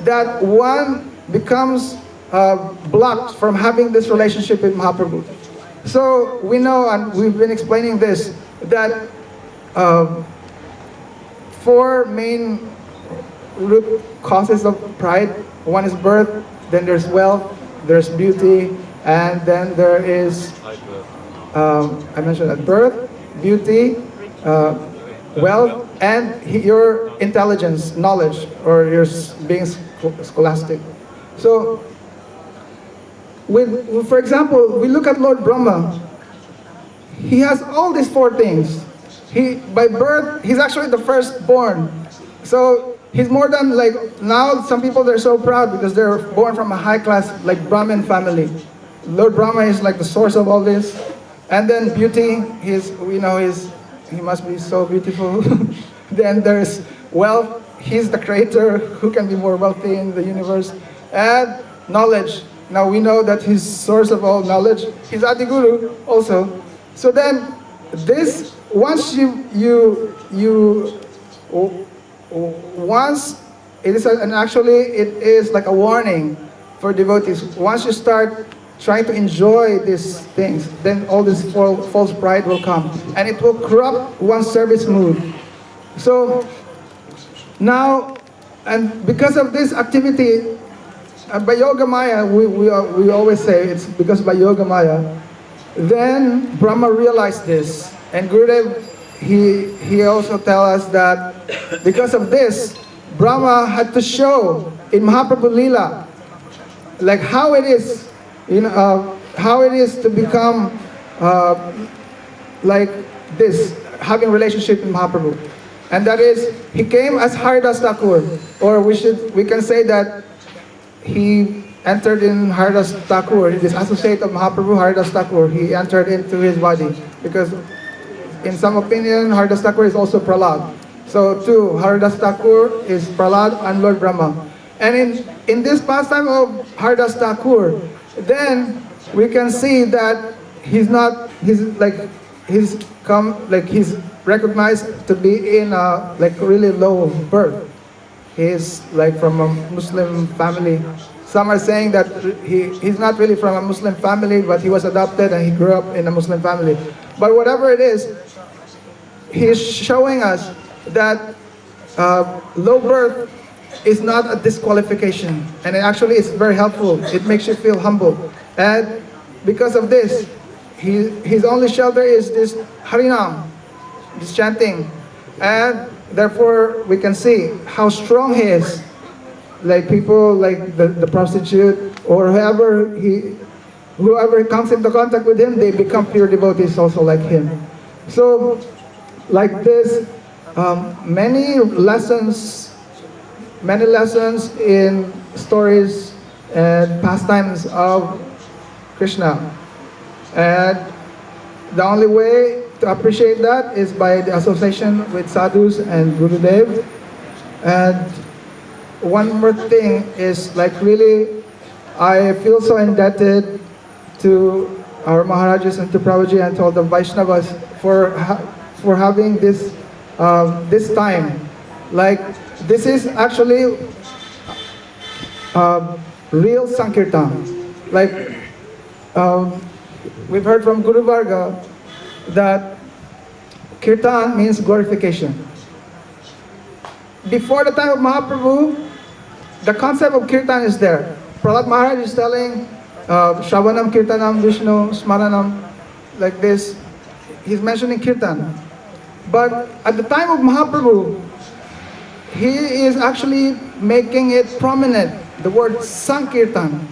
that one becomes blocked from having this relationship with Mahaprabhu. So we know, and we've been explaining this, that four main root causes of pride. One is birth, then there's wealth, there's beauty, and then there is, I mentioned that, birth, beauty, wealth, and your intelligence, knowledge, or your being scholastic. So, for example, we look at Lord Brahma. He has all these four things. By birth, he's actually the firstborn. So, he's more than like, now some people, they're so proud because they're born from a high class, like Brahmin family. Lord Brahma is like the source of all this. And then beauty, he must be so beautiful. Then there's wealth, he's the creator, who can be more wealthy in the universe. And knowledge, now we know that his source of all knowledge, he's Adiguru also. So then, this, once once it is, and actually it is like a warning for devotees. Once you start trying to enjoy these things, then all this false pride will come, and it will corrupt one's service mood. So now, and because of this activity, by Yoga Maya, we always say it's because by Yoga Maya, then Brahma realized this, and Gurudev, he also tells us that because of this, Brahma had to show in Mahaprabhu Leela, like how it is, how it is to become like this, having relationship with Mahaprabhu. And that is, he came as Haridas Thakur, or we can say that he entered in Haridas Thakur, this associate of Mahaprabhu, Haridas Thakur, he entered into his body, because in some opinion, Haridas Thakur is also Prahlad. So two, Haridas Thakur is Prahlad and Lord Brahma. And in this pastime of Hardas Thakur, then we can see that he's recognized to be in a really low birth. He's like from a Muslim family. Some are saying that he's not really from a Muslim family, but he was adopted and he grew up in a Muslim family. But whatever it is, he's showing us that low birth is not a disqualification, and it actually is very helpful. It makes you feel humble, and because of this, his only shelter is this Harinam, this chanting, and therefore we can see how strong he is. Like people like the prostitute or whoever comes into contact with him, they become pure devotees also like him. So like this, many lessons in stories and pastimes of Krishna. And the only way to appreciate that is by the association with sadhus and Gurudev. And one more thing is really, I feel so indebted to our Maharajas and to Prabhuji and to all the Vaishnavas for having this time. Like, this is actually real Sankirtan. Like, we've heard from Guru Varga that Kirtan means glorification. Before the time of Mahaprabhu, the concept of Kirtan is there. Prahlad Maharaj is telling Shravanam Kirtanam Vishnu Smaranam, like this. He's mentioning Kirtan. But at the time of Mahaprabhu, he is actually making it prominent, the word Sankirtan.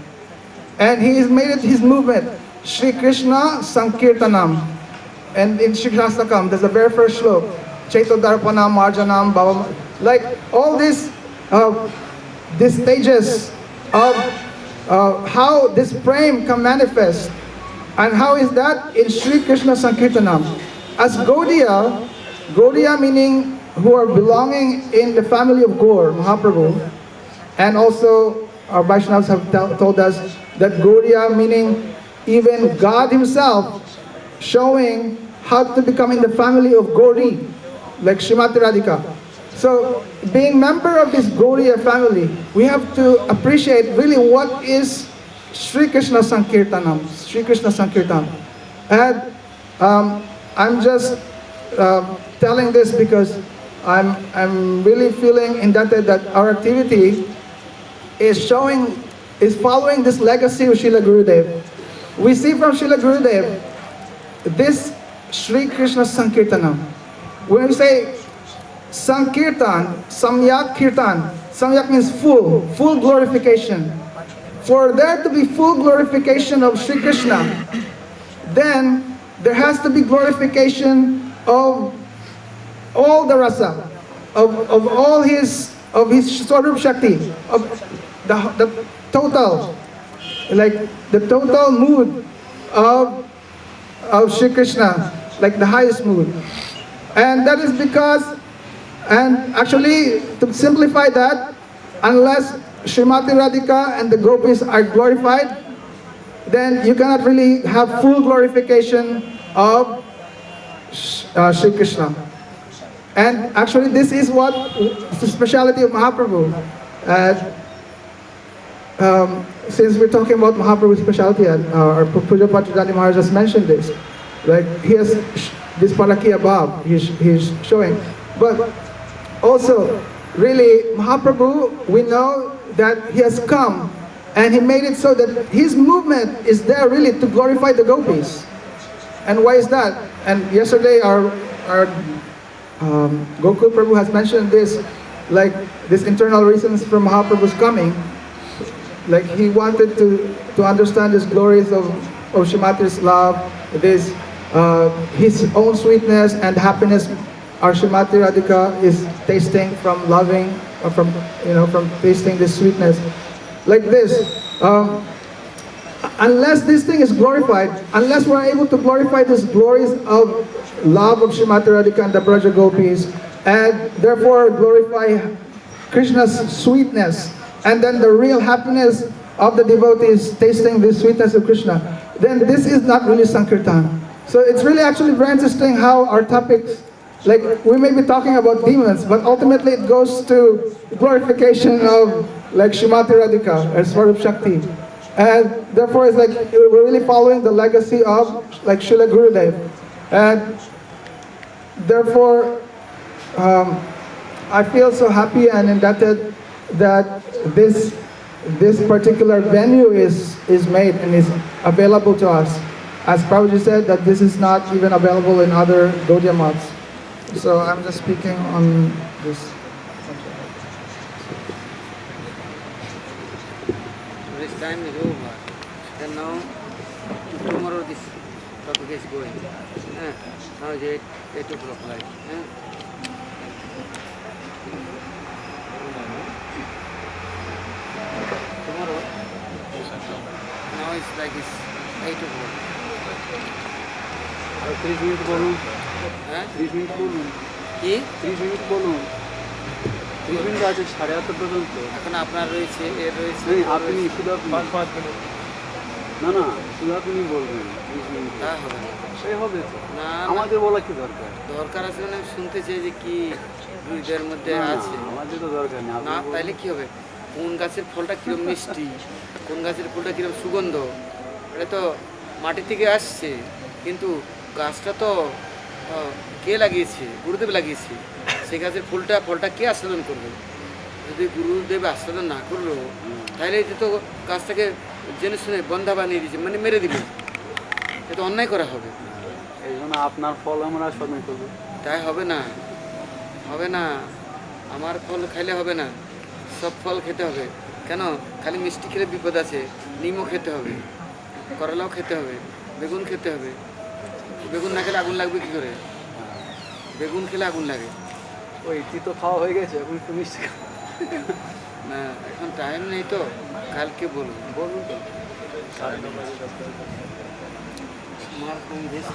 And he has made it his movement, Shri Krishna Sankirtanam. And in Shri Shastakam, there's the very first slok, Chaito Darpanam, Marjanam, Bhava. Like all these stages of how this prem can manifest. And how is that? In Shri Krishna Sankirtanam. As Gaudiya meaning who are belonging in the family of Gaur, Mahaprabhu, and also our Vaishnavas have told us that Gaudiya meaning even God himself, showing how to become in the family of Gauri, like Srimati Radhika. So, being member of this Gaudiya family, we have to appreciate really what is Sri Krishna Sankirtanam, Sri Krishna Sankirtan. And I'm just telling this because I'm really feeling indebted that our activity is following this legacy of Srila Gurudev. We see from Srila Gurudev this Sri Krishna Sankirtanam. When we say Sankirtan, Samyak Kirtan, Samyak means full glorification. For there to be full glorification of Sri Krishna, then there has to be glorification of all the rasa, of all his Swarup Shakti, of the total, like the total mood of Sri Krishna, like the highest mood. And that is because, and actually to simplify that, unless Srimati Radhika and the gopis are glorified, then you cannot really have full glorification of Sri Krishna. And actually this is what the speciality of Mahaprabhu. Since we're talking about Mahaprabhu's speciality, our Puja Patridani Maharaj just mentioned this. Like he has this Parakiya Bhav he's showing. But also, really, Mahaprabhu, we know that he has come and he made it so that his movement is there really to glorify the gopis. And why is that? And yesterday our Gokul Prabhu has mentioned this, like this internal reasons for Mahaprabhu's coming. Like he wanted to understand these glories of Srimati's love, this his own sweetness and happiness our Srimati Radhika is tasting from loving, or from tasting this sweetness. Like this, unless this thing is glorified, unless we're able to glorify these glories of love of Srimati Radhika and the Braja Gopis, and therefore glorify Krishna's sweetness and then the real happiness of the devotee is tasting the sweetness of Krishna, then this is not really Sankirtan. So it's really actually very interesting how our topics, like we may be talking about demons, but ultimately it goes to glorification of like Shrimati Radhika or Swarup Shakti. And therefore it's like we're really following the legacy of like Srila Gurudev. And therefore I feel so happy and indebted that this particular venue is made and is available to us. As Prabhuji said, that this is not even available in other Gaudiya maths. So I'm just speaking on this. This time is over. And now, tomorrow this topic is going. Now it's 8 o'clock like. Tomorrow, now it's like it's 8 o'clock. আর 30 minute বলুন, হ্যাঁ 30 minute বলুন, কি 30 minute বলুন, 30 minute আছে 8:30 পর্যন্ত। এখন আপনার রয়েছে এর রয়েছে নেই, আপনি শুধু আপনি 5 মিনিট, না না শুধু আপনি বলবেন 30 মিনিট। তা হবে না। সেই হবে তো, না আমাদের বলা কি দরকার? দরকার আছে মানে আমি শুনতে চাই যে কি দুইটার মধ্যে না, আছে আমাদের তো দরকার নেই। না তাইলে কি হবে, কোন গাছের ফলটা কিরম মিষ্টি, কোন গাছের ফুলটা কিরম সুগন্ধ, এটা তো মাটি থেকে আসছে, কিন্তু গাছটা তো কে লাগিয়েছে, গুরুদেব লাগিয়েছে। সেই গাছের ফলটা কে আস্বাদন করবে? যদি গুরুদেব আস্বাদন না করলো তাহলে এটা তো গাছটাকে জেনে শুনে বন্ধা বানিয়ে দিয়েছে, মানে মেরে দিবে, এটা অন্যায় করা হবে। এই জন্য আপনার ফল আমরা আস্বাদন করবো। তাই হবে না, হবে না, আমার ফল খাইলে হবে না, সব ফল খেতে হবে। কেন? খালি মিষ্টি খেলে বিপদ আছে, নিমও খেতে হবে, করলাও খেতে হবে, বেগুন খেতে হবে। বেগুন না খেলে আগুন লাগবে কী করে? বেগুন খেলে আগুন লাগে ওই তিতো খাওয়া হয়ে গেছে, এখন একটু মিষ্টি না, এখন টাইম নেই তো, কালকে বলুন। বলুন তো। আমার কম বেশ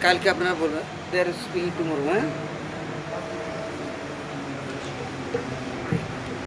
কালকে আপনারা বলবেন, দেয়ার স্পিকিং টুমরো, হ্যাঁ